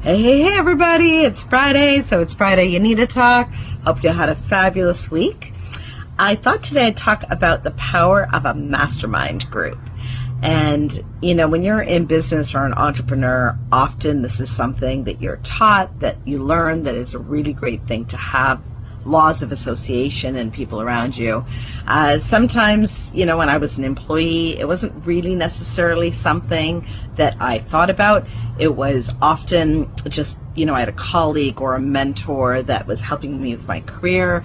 Hey, everybody, it's Friday, so it's Friday, you need to talk. Hope you had a fabulous week. I thought today I'd talk about the power of a mastermind group. And, when you're in business or an entrepreneur, often this is something that you're taught, that you learn, that is a really great thing to have. Laws of association and people around you. Sometimes, when I was an employee, it wasn't really necessarily something that I thought about. It was often just, I had a colleague or a mentor that was helping me with my career.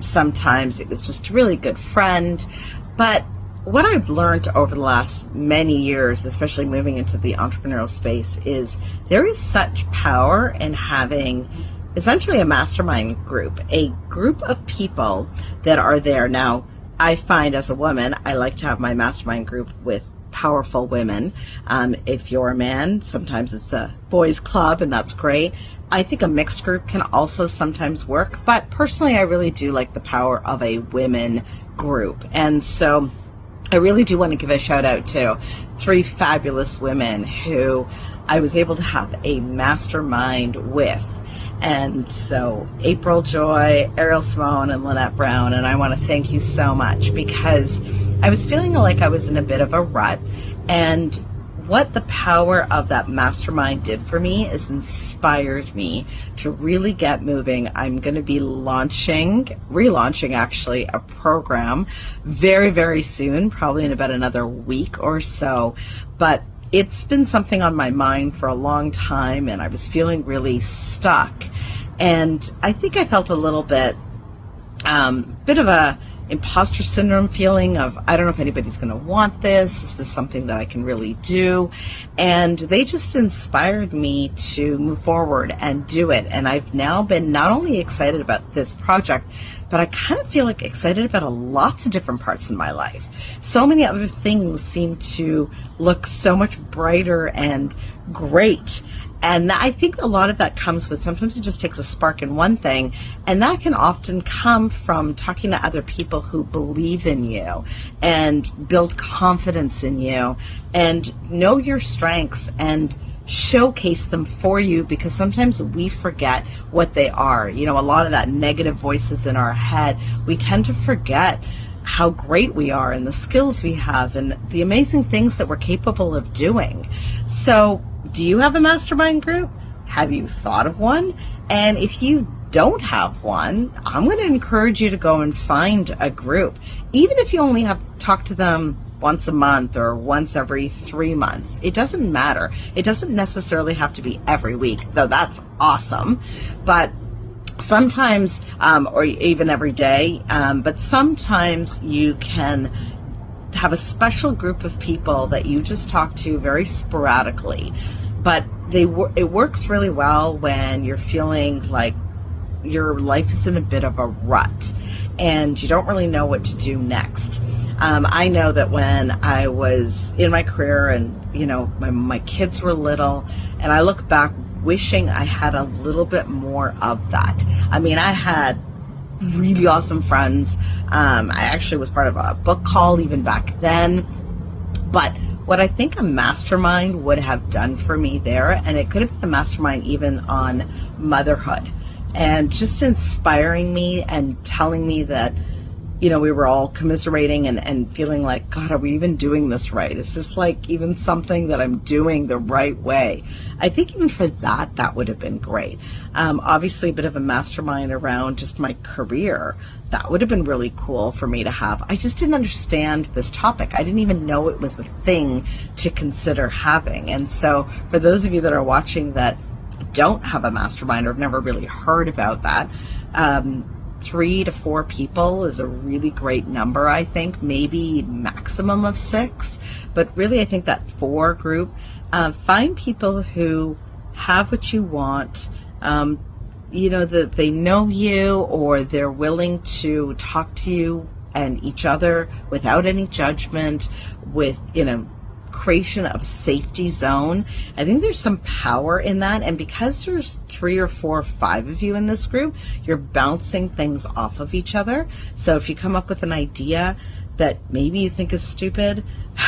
Sometimes it was just a really good friend. But what I've learned over the last many years, especially moving into the entrepreneurial space, is there is such power in having essentially a mastermind group, a group of people that are there. Now, I find as a woman, I like to have my mastermind group with powerful women. If you're a man, sometimes it's a boys club, and that's great. I think a mixed group can also sometimes work, but personally, I really do like the power of a women group. And so I really do want to give a shout out to 3 fabulous women who I was able to have a mastermind with. And so April Joy, Ariel Simone, and Lynette Brown, and I want to thank you so much, because I was feeling like I was in a bit of a rut, and what the power of that mastermind did for me is inspired me to really get moving. I'm going to be relaunching actually, a program very, very soon, probably in about another week or so, but it's been something on my mind for a long time, and I was feeling really stuck. And I think I felt a little bit of a imposter syndrome feeling of, I don't know if anybody's going to want this. Is this something that I can really do? And they just inspired me to move forward and do it. And I've now been not only excited about this project, but I kind of feel like excited about lots of different parts in my life. So many other things seem to look so much brighter and great. And I think a lot of that comes with, sometimes it just takes a spark in one thing, and that can often come from talking to other people who believe in you and build confidence in you and know your strengths and showcase them for you, because sometimes we forget what they are. A lot of that negative voices in our head, we tend to forget how great we are and the skills we have and the amazing things that we're capable of doing. So, do you have a mastermind group? Have you thought of one? And if you don't have one, I'm going to encourage you to go and find a group. Even if you only have talked to them once a month or once every 3 months, it doesn't matter. It doesn't necessarily have to be every week, though that's awesome. But sometimes, or even every day, but sometimes you can have a special group of people that you just talk to very sporadically. But it works really well when you're feeling like your life is in a bit of a rut and you don't really know what to do next. I know that when I was in my career and, my kids were little, and I look back wishing I had a little bit more of that. I mean, I had really awesome friends. I actually was part of a book call even back then. But what I think a mastermind would have done for me there, and it could have been a mastermind even on motherhood, and just inspiring me and telling me that, we were all commiserating and feeling like, God, are we even doing this right? Is this like even something that I'm doing the right way? I think even for that would have been great. Obviously a bit of a mastermind around just my career, that would have been really cool for me to have. I just didn't understand this topic. I didn't even know it was a thing to consider having. And so for those of you that are watching that don't have a mastermind or have never really heard about that, 3 to 4 people is a really great number, I think, maybe maximum of 6. But really, I think that 4 group, find people who have what you want, that they know you, or they're willing to talk to you and each other without any judgment, with, creation of a safety zone. I think there's some power in that. And because there's 3 or 4 or 5 of you in this group, you're bouncing things off of each other. So if you come up with an idea that maybe you think is stupid,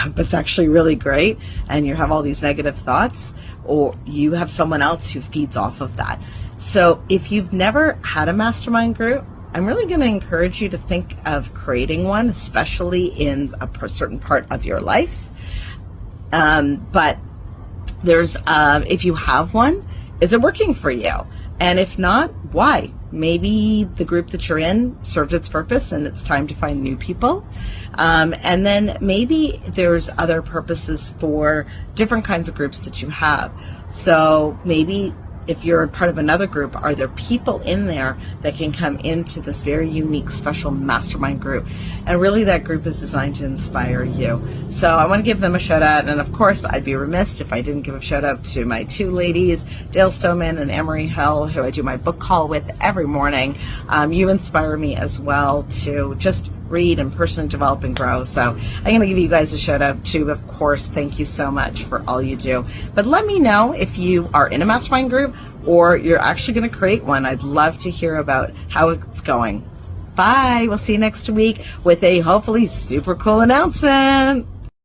but it's actually really great, and you have all these negative thoughts, or you have someone else who feeds off of that. So if you've never had a mastermind group, I'm really going to encourage you to think of creating one, especially in a certain part of your life. But there's, if you have one, is it working for you? And if not, why? Maybe the group that you're in served its purpose and it's time to find new people. And then maybe there's other purposes for different kinds of groups that you have. So maybe if you're a part of another group, are there people in there that can come into this very unique, special mastermind group? And really that group is designed to inspire you. So I want to give them a shout out. And of course, I'd be remiss if I didn't give a shout out to my two ladies, Dale Stoneman and Emery Hill, who I do my book call with every morning. You inspire me as well to just read and personally develop and grow. So I'm going to give you guys a shout out too. Of course, thank you so much for all you do. But let me know if you are in a mastermind group or you're actually going to create one. I'd love to hear about how it's going. Bye. We'll see you next week with a hopefully super cool announcement.